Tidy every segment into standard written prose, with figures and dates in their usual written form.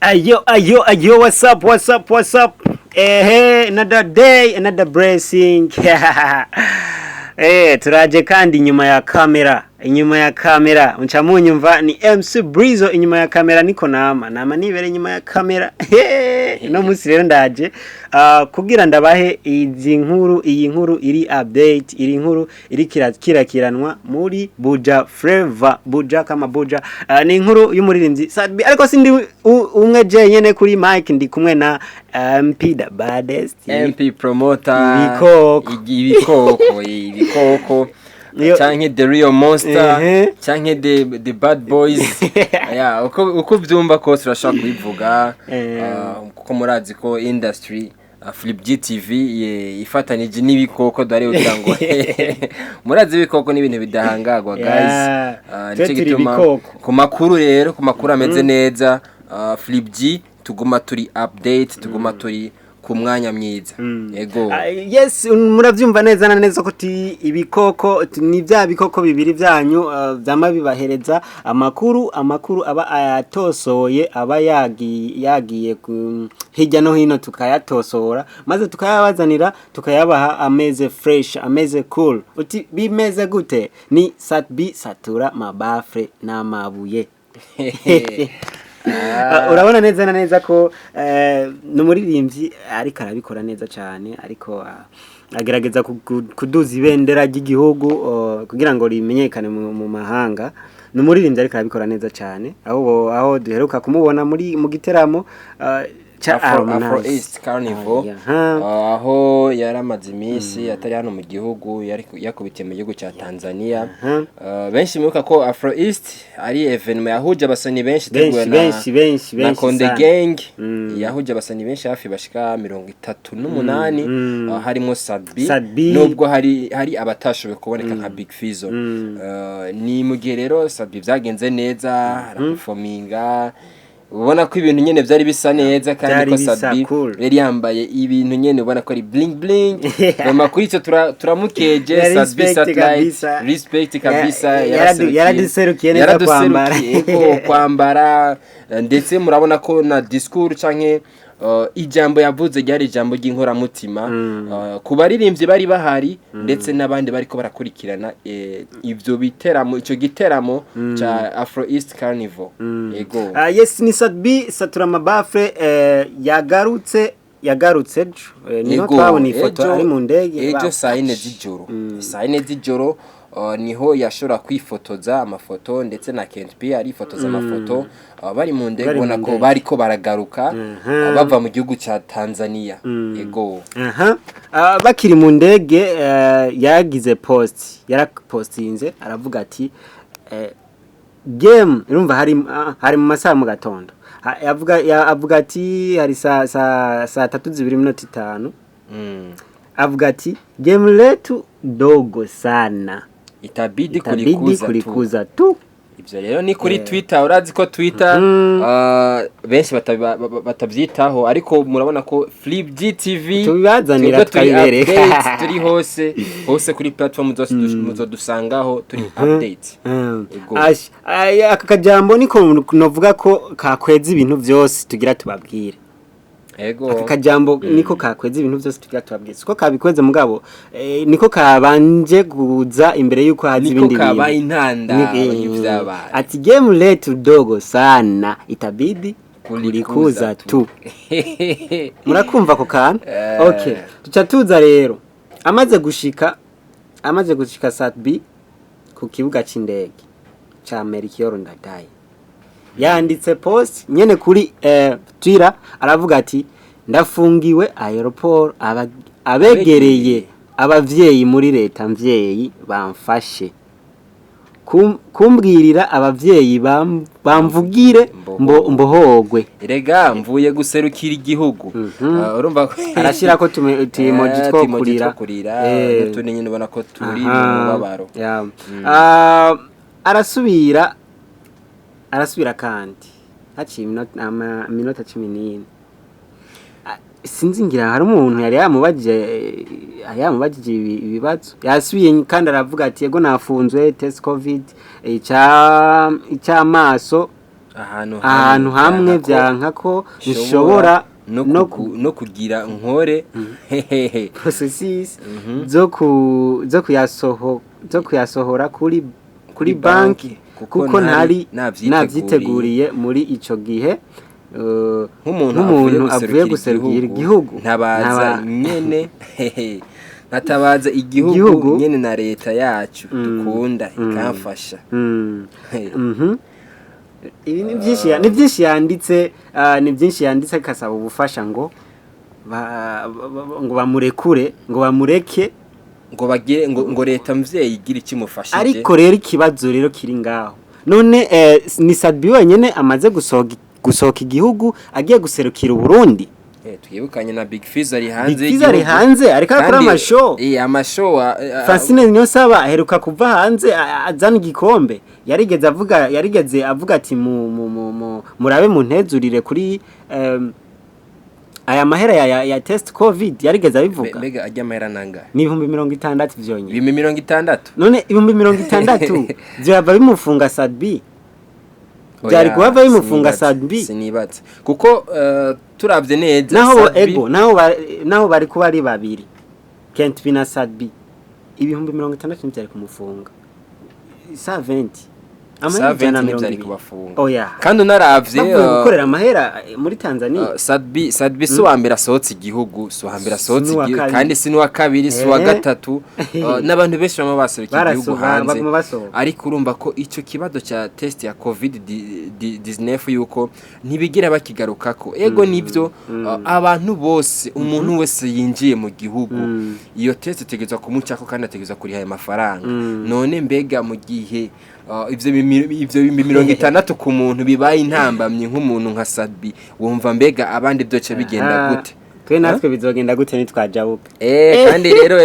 Ayo, what's up? Hey, another day, another blessing. Turaje kandi inyuma ya kamera. Unca munyumva ni MC Breezo inyuma ya kamera niko nama nibere inyuma ya kamera. No musi rero ndaje kugira ndabahe iyi nkuru iri update, iri nkuru iri kirakiranwa muri Buja Flavor, Buja kama Buja. Ni inkuru y'umuririmbyi Sadbi, ariko sindi umwe je nyene kuri mic, ndi kumwe na MP the baddest, MP promoter, ibikoko canke the real monster, canke the bad boys. Uko vyumva ko turashaka kubivuga kuko murazi ko industry Flip TV ifatanije n'ibikoko dare ugira ngo murazi ibikoko n'ibintu bidahangagwa guys. Nico gituma ku makuru ameze neza Flip tuguma turi update, tuguma turi ku mwanya mwiza. Yego yes, muravyumva neza na neza ko ibikoko ni bya bikoko bibiri byanyu byama bibahereza amakuru aba ayatosoye, aba yagiye hirya no hino tukayatosora, maze tukayabazanira tukayabaha ameze fresh, ameze cool. Uti bimeze gute? Ni Sadbi satura mabafre n'amabuye. Urabona neza na neza ko n'umuririmbyi ariko arabikora neza cyane, ariko agerageza kuduza ibendera ry'igihugu kugira ngo rimenyekane mu mahanga. N'umuririmbyi ariko arabikora neza cyane, aho duheruka kumubona mu giteramo Afro East Carnival, aho yaramaze iminsi atari hano mu gihugu, yakubitiye mu gihugu cya Tanzania. Benshi muka ko Afro East ari evenement yahuje abasani benshi na Konde Gang, yahuje abasani benshi hafi bashika 38, harimo Sadbi, nubwo hari abatashoboye kuboneka nka Big Fizzo. Ni mu gihe rero Sadbi byagenze neza, araperforminga, ubona ko ibintu nyene byari bisa neza, kandi ko Sadbi yari yambaye ibintu nyene ubona ko ari bling bling. Mama kuri cyo turamukeje Sadbi satellite, respect kabisa. Yaraduserukiye neza kwambara, ndetse murabona ko na discours canke ijambo yavuze ryari ijambo ry'inkoramutima ku baririmbyi bari bahari, ndetse n'abandi bariko barakurikirana ivyo biteramo, ico giteramo ca Afro East Carnival. Yego yes, ni Sadbi satura mabafre yagarutse niho twabona ifoto ari mu ndege ejo saa 4 z'ijoro. Niho yashobora kwifotoza amafoto, ndetse na KNP ari fotoza amafoto bari mu ndege, ubona ko bariko baragaruka bava mu gihugu cya Tanzania. Yego bakiri mu ndege yagize yarapostinze aravuga ati game, urumva hari mu masaha mu gatondo, avuga ati hari saa 3:05, avuga ati game letu dogo sana, itabidi kulikuza tu. Ibyo rero ni kuri Twitter, urazi ko Twitter benshi batabyitaho, ariko murabona ko Flip TV tubazanira twibereka, turi hose kuri platform zose muzodusangaho turi update. Aka kajambo niko novuga ko kakweza ibintu byose tugira tubabwire. Ego akajambo niko kakweza ibintu byose tugira tubabwire, siko kabikweze mugabo niko kabanje guza imbere yuko hazi ibindi bintu, niko kabaye intanda y'ivyabaye. Ati game letu dogo sana, itabidi kulikuza tu. Murakumva ko kana? Okay, tuca tuza rero amaze gushika Sadbi ku kibuga c'indege ca Amerikiyoro ndadaye, yanditse post nyene kuri Twitter, aravuga ati ndafungiwe aeroport, abegereye abavyeyi muri leta mvyeyi bamfashe kumbwirira abavyeyi bamvugire mbohogwe. Erega mvuye guserukira igihugu. Urumva arashira ko emoji twokurira n'utundi nyine ubona ko turi mu babaro. Arasubira kandi haciye minota 14. Sinzi ngira hari umuntu yari yamubajije ibibazo, yasubiye kandi aravuga ati yego nafunzwe test covid icyamaso ahantu hamwe byanka ko nshobora no kugira nkore processes zo kuyasohora kuri banki kuko ntari navyiteguriye muri ico gihe nk'umuntu avuye guserukira igihugu ntabaza nyene natabaza igihugu nyene na leta yacu dukunda ikamfasha. Ibi ni byinshi yanditse kasaba ubufasha ngo bamurekure ngo bamureke ngo leta mvyeyi igira ikimufashije. Ariko rero ikibazo rero kiri ngaho none ni Sadbi wenyene amaze gusohoka igihugu agiye guserukira Uburundi. Twibukanye na Big Fizz ari hanze Big Fizz ari hanze ariko akora amashow Francine Nyosaba aheruka kuva hanze azana igikombe yarigeze avuga ati murabe muntezurire kuri aya mahera ya test covid yarigeze abivuga. Mbega ajya mahera nanga ni 60 vyonyine 60. None 60 byaba bimufunga Sadbi byari kuba bimufunga Sadbi sinibatse kuko turavye neza naho bari kuba ari babiri Kent Bina Sadbi 60 byari kumufunga 70 amajana byari kubafunga. Oya kandi unaravye gukorera amahera muri Tanzania Sadbi so wambere asohotse igihugu kandi si wa kabiri si wa gatatu n'abantu benshi bama baserukiye igihugu hanze. Ariko urumva ko ico kibazo cha test ya covid-19 yuko ntibigira bakigarukako ego nivyo abantu bose umuntu wese yinjiye mu gihugu iyo test tegezwa kumucako kandi ategezwa kuri haya mafaranga. None mbega mu gihe ivyo 60 ku muntu bibaye intambamye nk'umuntu nka Sadbi wumva mbega abandi byoce bigenda gute? Twe natwe bizogenda gute nitwajabuka kandi rero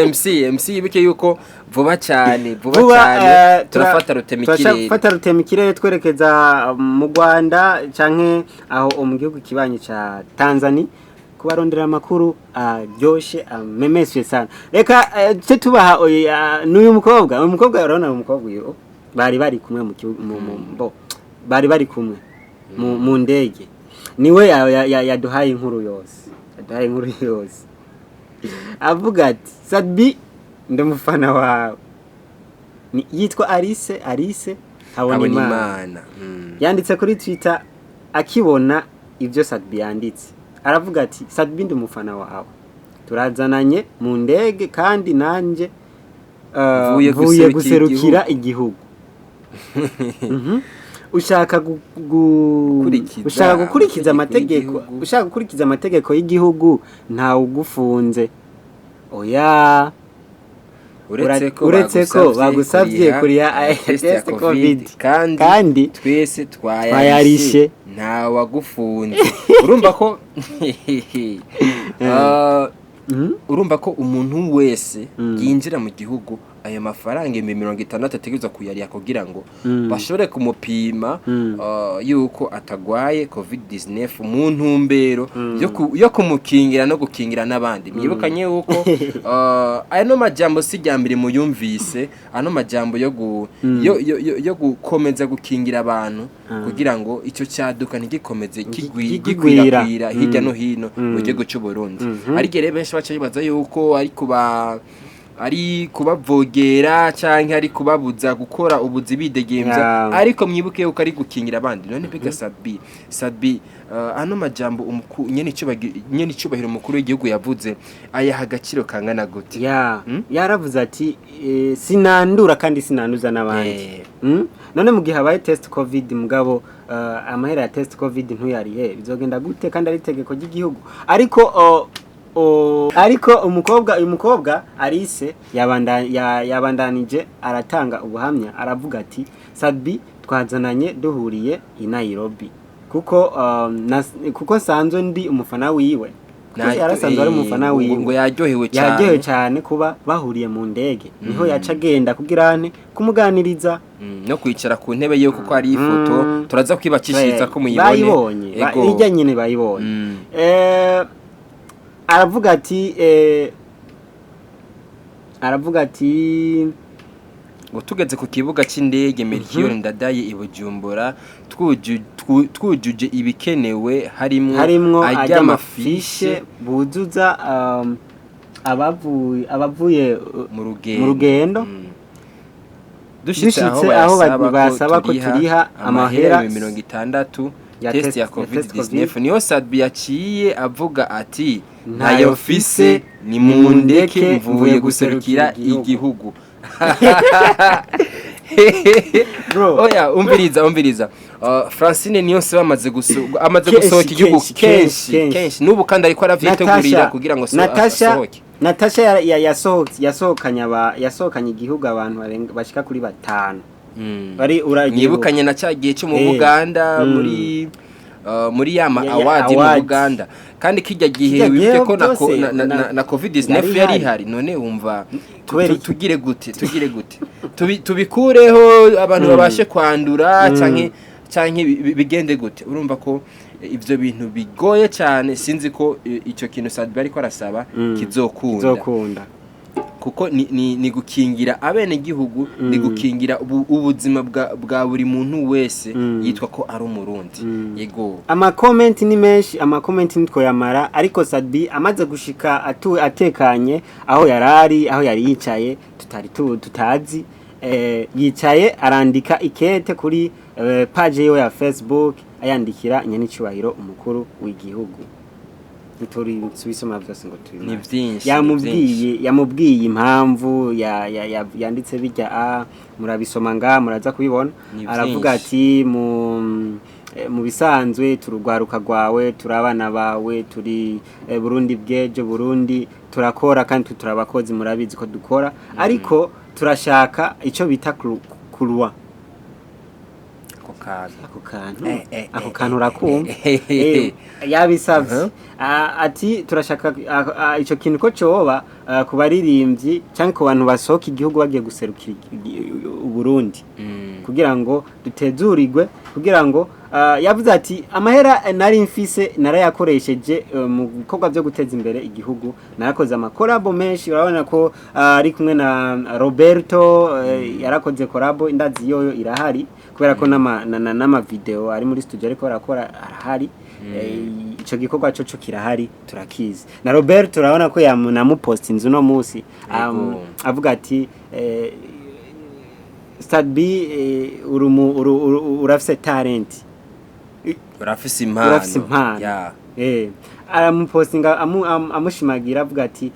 MC yibuke yuko vuba cyane turafata rutemikirere twerekeza mu Rwanda canke aho mu gihugu kibanye ca Tanzania kubarondera amakuru aryoshe amemeswe sana. Reka tubaha n'uyu mukobwa urabona umukobwa uyu bari kumwe bari bari kumwe mu ndege niwe yaduhaye inkuru yose avuga ati Sadbi ndamufana wawe yitwa Alice Habonimana yanditse kuri Twitter akibona ibyo Sadbi yanditse aravuga ati Sadbi ndamufana wawe turazananye mu ndege kandi nanje vuye guserukira igihugu ushaka gukurikiza amategeko y'igihugu nta ugufunze. Oya uretse ko bagusabye kuri ya test covid kandi twese twayarishe nta wagufunze. urumva ko umuntu wese yinjira mu gihugu ayo mafaranga 60 ategezwa kuyariya kugira ngo bashobore kumupima yuko atagwaye covid-19 mu ntumbero yo kumukingira no gukingira nabandi. Mwibukanye yuko ano majambo sijyambire muyumvise ano majambo yo gukomeza gukingira abantu kugira ngo icyo cyaduka ntigikomeze kigwira hirya no hino mu gihugu cy'u Burundi. Ariko rero benshi baca bibaza yuko ari kubavogera canke ari kubabuza gukora ubuzi bidegembya ariko mwibuke yuko ari gukingira abandi. None bega Sadbi ano majambo Nyen'Icubahiro umukuru w'igihugu yavuze ayaha agaciro kangana gute? Yaravuze ati sinandura kandi sinanduza n'abandi. None mu gihe habaye test covid mugabo amahera ya test covid ntuyarihe bizogenda gute kandi ari itegeko ry'igihugu? Ariko umukobwa Alice yabandanije aratanga ubuhamya aravuga ati Sadbi twazananye duhuriye i Nairobi kuko sanzwe ndi umufana wiwe yarasanzwe ari umufana wiwe ngo yaryohewe cyane kuba bahuriye mu ndege niho yaca agenda kugirane kumuganiriza no kwicara ku ntebe ye kuko ari ifoto turaza kwibakishiriza ko muyibone irya nyine bayibonye. aravuga ati ngo tugeze ku kibuga c'indege Melchior Ndadaye i Bujumbura twujuje ibikenewe harimwo ajya amafishe buzuza abavuye mu rugendo dushitse aho basaba ko turiha amahera 60 test ya COVID-19 niyo Sadbi yaciye avuga ati ntayo fise ni mundeke mvuye guserukira igihugu. Oya umviriza Francine niyo se bamaze gusohoka igihugu kenshi nubu kandi ariko aravyitegurira kugira ngo asohoke. Natasha yasohokanye igihugu abantu bashika kuri 5 bari uranyibukanye na cyagiye cyo mu Buganda muri yama award mu Buganda kandi kijya gihe wibye ko na COVID-19 yari hari none wumva tugire gute tubikureho abantu babashe kwandura canke bigende gute urumva ko ivyo bintu bigoye cyane sinzi ko icyo kintu Sadbi ariko arasaba kizokunda kuko ni gukingira abene gihugu ni gukingira ubuzima bwa buri muntu wese yitwa ko ari umurundi yego ama comment ni menshi nitwo yamara ariko Sadbi amaze gushika atekanye aho yari yicaye tutazi yicaye arandika ikete kuri page yo ya Facebook ayandikira Nyen'Icubahiro umukuru w'igihugu nitori subisoma byose ngo ni byinshi yamubwiye impamvu yanditse bijya murabisoma muraza kubibona aravuga ati mu bisanzwe turugwaruka rwawe turabana bawe turi Burundi bwejo Burundi turakora kandi turabakozi murabizi ko dukora ariko turashaka ico bita kurwa ako kantu rakumva yabisavye ati turashaka ico kintu ko coba ku Baririmvyi canke ku bantu basohoka igihugu bagiye guserukira uburundi kugira ngo dutezurirwe kugira ngo yavuze ati amahera nari mfise narayakoresheje mu bikorwa byo guteza imbere igihugu narakoze amakorabo menshi urabona ko ari kumwe na Roberto yarakoze korabo indazi yoyo irahari kubera ko nama video ari muri studio ariko barakora arahari ico gikorwa cyo kirahari turakizi na Roberto urabona ko namupost inzu no musi avuga ati Sadbi urafise talent urafise impano aramupostinga amushimagira avuga ati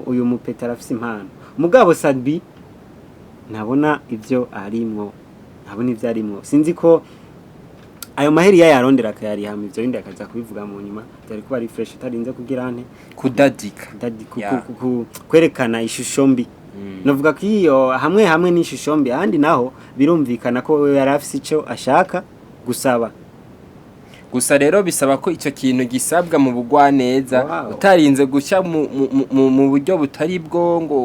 uyu mupeta arafise impano mugabo Sadbi nabona ivyo arimwo sinzi ko ayo maheri yarondera akayari hamwe ivyo bindi akaza kubivuga mu nyuma byari kuba refresh tarinze kugira nte kudadika kwerekana ishusho mbi novuga ko iyo hamwe n'ishusho mbi ahandi naho birumvikana ko yari afise ico ashaka gusaba gusa rero bisaba ko icyo kintu gisabwa mu bugwa neza utarinze gushya mu buryo butari bwo ngo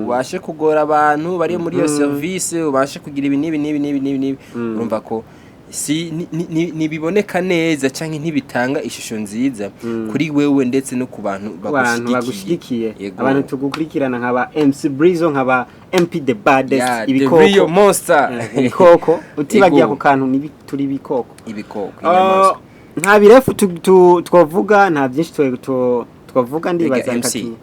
ubashe kugora abantu bari muri iyo service ubashe kugira ibi nibi urumva ko si nibiboneka neza canke ntibitanga ishusho nziza kuri wewe ndetse no ku bantu bagushigikiye abantu tugukurikirana nkaba MC Brizo nkaba MP the baddest ibikoko the real monster ibikoko utibagiye ako kantu nibi turi ibikoko inyamaswa nta birefu twavuga nta byinshi twavuga ndibaza MC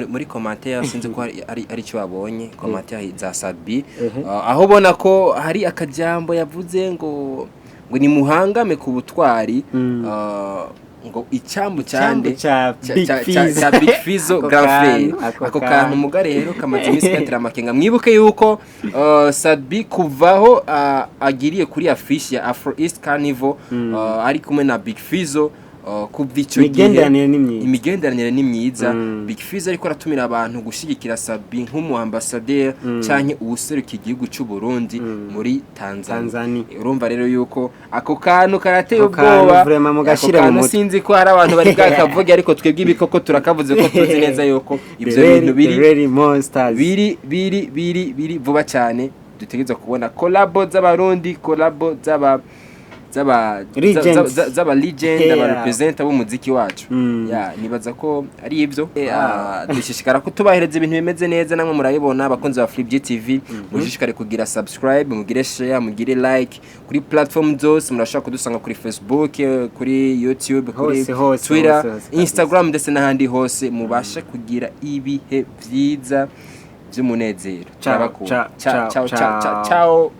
muri commentaire sinzi ko ari cyo babonye commentaire za Sadbi aho bona ko hari akajambo yavuze ngo ni muhangame ku butwari ngo icyambu cyande cha Big Fizo Grand Frère ako kantu mugare rero kamaze imisikatira makenga mwibuke yuko Sadbi kuvaho agiriye kuri affiche ya Afro East Carnival ari kumwe na Big Fizo kuvicho imigenderanire ni myiza Big Fizo ariko aratumira abantu gushigikira Sadbi nk'umu ambassadeur canke ubuseruka igihugu cy'u Burundi muri Tanzania urumva rero yuko ako kantu karateye ubwoba vraiment mugashire mu mutwe sinzi ko hari abantu bari bwakavuga ariko twebwe ibikoko turakavuze ko tuzi neza yuko ivyo bintu biri vuba cyane dutegerezwa kubona collabo z'abarundi collabo zaba legend aba represent abo muziki wacu nibaza ko ari ivyo dushishikara kutubahereza ibintu bimeze neza namwe murayibona abakunzi ba Flip TV mushishikare kugira subscribe mugire share mugire like kuri platform zose murashaka kudusanga kuri Facebook kuri YouTube kuri Twitter Instagram ndetse n'ahandi hose mubashe kugira ibihe vyiza by'umunezero. Ciao ciao ciao ciao.